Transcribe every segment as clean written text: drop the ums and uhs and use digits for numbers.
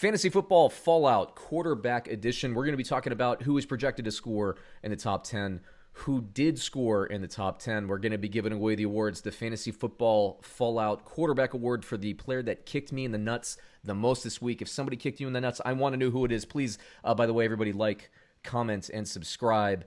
Fantasy Football Fallout Quarterback Edition. We're going to be talking about who is projected to score in the top 10, who did score in the top 10. We're going to be giving away the awards, the Fantasy Football Fallout Quarterback Award for the player that kicked me in the nuts the most this week. If somebody kicked you in the nuts, I want to know who it is. Please, by the way, everybody comment, and subscribe.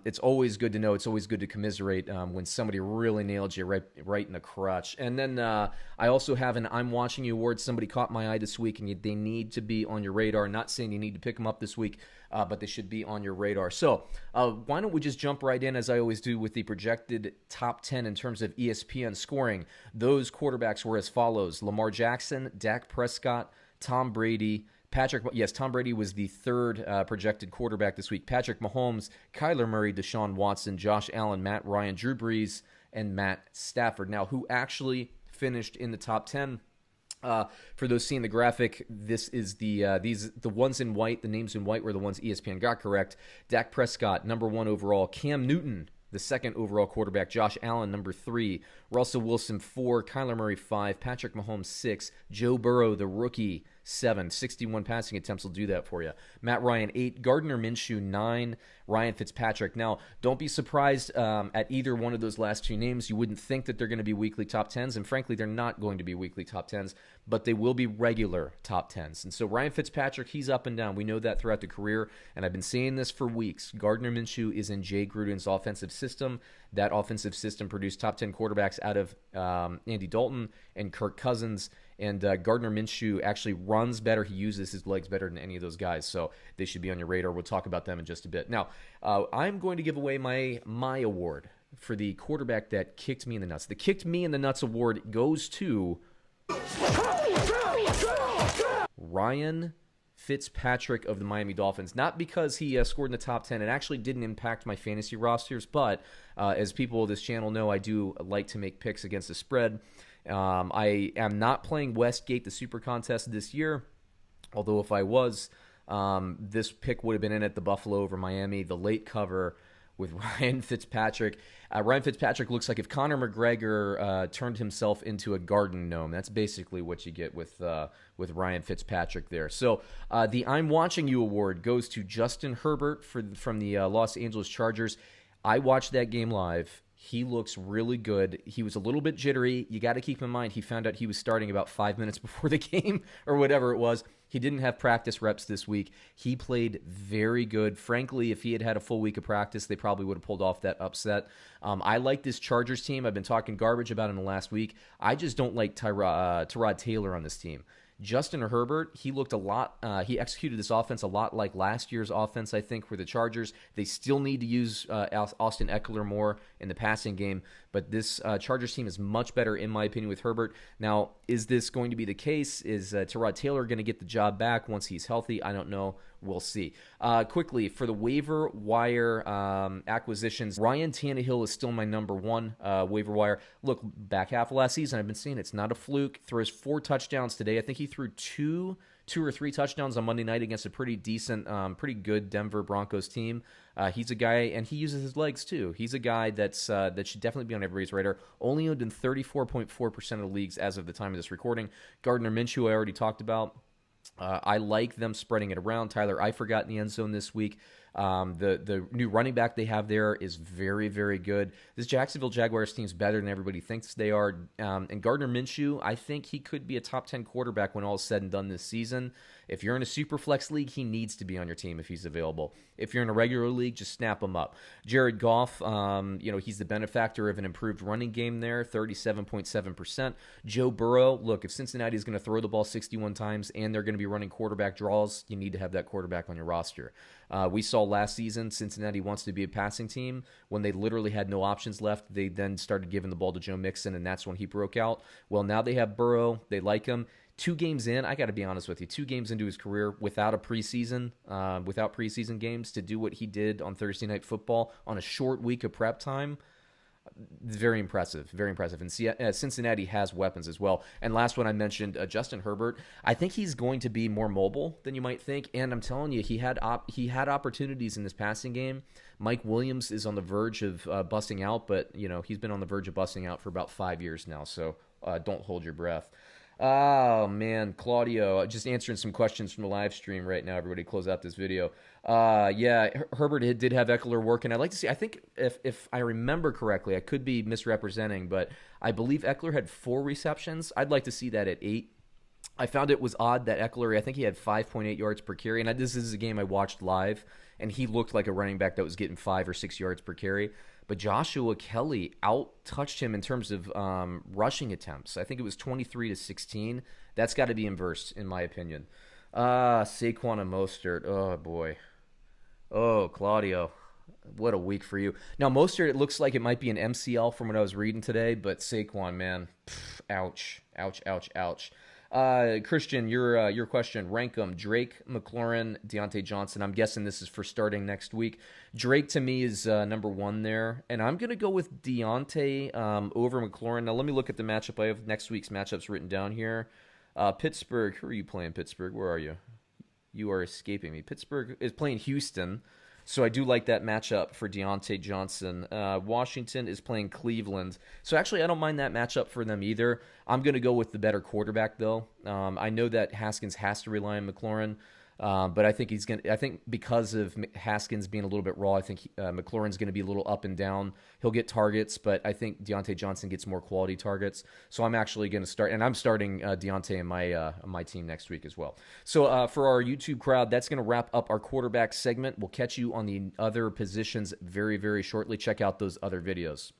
It's always good to know. It's always good to commiserate when somebody really nailed you right in the crotch. And then I also have an I'm Watching You award. Somebody caught my eye this week, and they need to be on your radar. Not saying you need to pick them up this week, but they should be on your radar. So why don't we just jump right in, as I always do, with the projected top 10 in terms of ESPN scoring. Those quarterbacks were as follows: Lamar Jackson, Dak Prescott, Tom Brady, Tom Brady was the third projected quarterback this week. Patrick Mahomes, Kyler Murray, Deshaun Watson, Josh Allen, Matt Ryan, Drew Brees, and Matt Stafford. Now, who actually finished in the top 10? For those seeing the graphic, this is the ones in white. The names in white were the ones ESPN got correct. Dak Prescott, number 1 overall. Cam Newton, the second overall quarterback. Josh Allen, number 3. Russell Wilson, 4. Kyler Murray, 5. Patrick Mahomes, 6. Joe Burrow, the rookie, 7. 61 passing attempts will do that for you. Matt Ryan, 8. Gardner Minshew, 9. Ryan Fitzpatrick. Now, don't be surprised at either one of those last two names. You wouldn't think that they're going to be weekly top 10s, and frankly, they're not going to be weekly top 10s, but they will be regular top 10s. And so Ryan Fitzpatrick, he's up and down. We know that throughout the career, and I've been saying this for weeks. Gardner Minshew is in Jay Gruden's offensive system. That offensive system produced top 10 quarterbacks out of Andy Dalton and Kirk Cousins. And Gardner Minshew actually runs better. He uses his legs better than any of those guys. So they should be on your radar. We'll talk about them in just a bit. Now, I'm going to give away my award for the quarterback that kicked me in the nuts. The Kicked Me in the Nuts award goes to Ryan Fitzpatrick of the Miami Dolphins. Not because he scored in the top 10. It actually didn't impact my fantasy rosters. But as people of this channel know, I do like to make picks against the spread. I am not playing Westgate, the Super Contest, this year, although if I was, this pick would have been in at the Buffalo over Miami, the late cover with Ryan Fitzpatrick. Ryan Fitzpatrick looks like if Conor McGregor turned himself into a garden gnome. That's basically what you get with Ryan Fitzpatrick there. So the I'm Watching You award goes to Justin Herbert from the Los Angeles Chargers. I watched that game live. He looks really good. He was a little bit jittery. You got to keep in mind he found out he was starting about 5 minutes before the game or whatever it was. He didn't have practice reps this week. He played very good. Frankly, if he had had a full week of practice, they probably would have pulled off that upset. I like this Chargers team. I've been talking garbage about him the last week. I just don't like Tyrod Taylor on this team. Justin Herbert, he looked a lot, he executed this offense a lot like last year's offense, I think, for the Chargers. They still need to use Austin Eckler more in the passing game, but this Chargers team is much better, in my opinion, with Herbert. Now, is this going to be the case? Is Tyrod Taylor going to get the job back once he's healthy? I don't know. We'll see. Quickly, for the waiver wire acquisitions, Ryan Tannehill is still my number 1 waiver wire. Look, back half of last season, I've been saying it's not a fluke. Throws 4 touchdowns today. I think he threw two or three touchdowns on Monday night against a pretty decent, pretty good Denver Broncos team. He's a guy, and he uses his legs too. He's a guy that should definitely be on everybody's radar. Only owned in 34.4% of the leagues as of the time of this recording. Gardner Minshew, I already talked about. I like them spreading it around. Tyler Eifert got in the end zone this week. The new running back they have there is very, very good. This Jacksonville Jaguars team is better than everybody thinks they are. And Gardner Minshew, I think he could be a top 10 quarterback when all is said and done this season. If you're in a super flex league, he needs to be on your team if he's available. If you're in a regular league, just snap him up. Jared Goff, he's the benefactor of an improved running game there, 37.7%. Joe Burrow, look, if Cincinnati is going to throw the ball 61 times and they're going to be running quarterback draws, you need to have that quarterback on your roster. We saw last season Cincinnati wants to be a passing team. When they literally had no options left, they then started giving the ball to Joe Mixon, and that's when he broke out. Well, now they have Burrow. They like him. 2 games in, I got to be honest with you, 2 games into his career without preseason games to do what he did on Thursday Night Football on a short week of prep time, very impressive, very impressive. And Cincinnati has weapons as well. And last one I mentioned, Justin Herbert. I think he's going to be more mobile than you might think. And I'm telling you, he had opportunities in this passing game. Mike Williams is on the verge of busting out, but he's been on the verge of busting out for about 5 years now. So don't hold your breath. Oh man, Claudio, just answering some questions from the live stream right now. Everybody, close out this video. Yeah, Herbert did have Eckler working. I'd like to see. I think if I remember correctly, I could be misrepresenting, but I believe Eckler had 4 receptions. I'd like to see that at 8. I found it was odd that Eckler, I think he had 5.8 yards per carry, and this is a game I watched live, and he looked like a running back that was getting 5 or 6 yards per carry. But Joshua Kelly out-touched him in terms of rushing attempts. I think it was 23-16. That's got to be inversed, in my opinion. Saquon and Mostert. Oh, boy. Oh, Claudio. What a week for you. Now, Mostert, it looks like it might be an MCL from what I was reading today, but Saquon, man, ouch. Ouch, ouch, ouch. Christian, your question. Rank them. Drake, McLaurin, Deontay Johnson. I'm guessing this is for starting next week. Drake, to me, is number 1 there. And I'm going to go with Deontay over McLaurin. Now, let me look at the matchup. I have next week's matchups written down here. Pittsburgh. Who are you playing, Pittsburgh? Where are you? You are escaping me. Pittsburgh is playing Houston. So I do like that matchup for Deontay Johnson. Washington is playing Cleveland. So actually, I don't mind that matchup for them either. I'm going to go with the better quarterback, though. I know that Haskins has to rely on McLaurin, but I think I think because of Haskins being a little bit raw, I think McLaurin's going to be a little up and down. He'll get targets, but I think Deontay Johnson gets more quality targets. So I'm actually going to start, and I'm starting Deontay in my team next week as well. So for our YouTube crowd, that's going to wrap up our quarterback segment. We'll catch you on the other positions very, very shortly. Check out those other videos.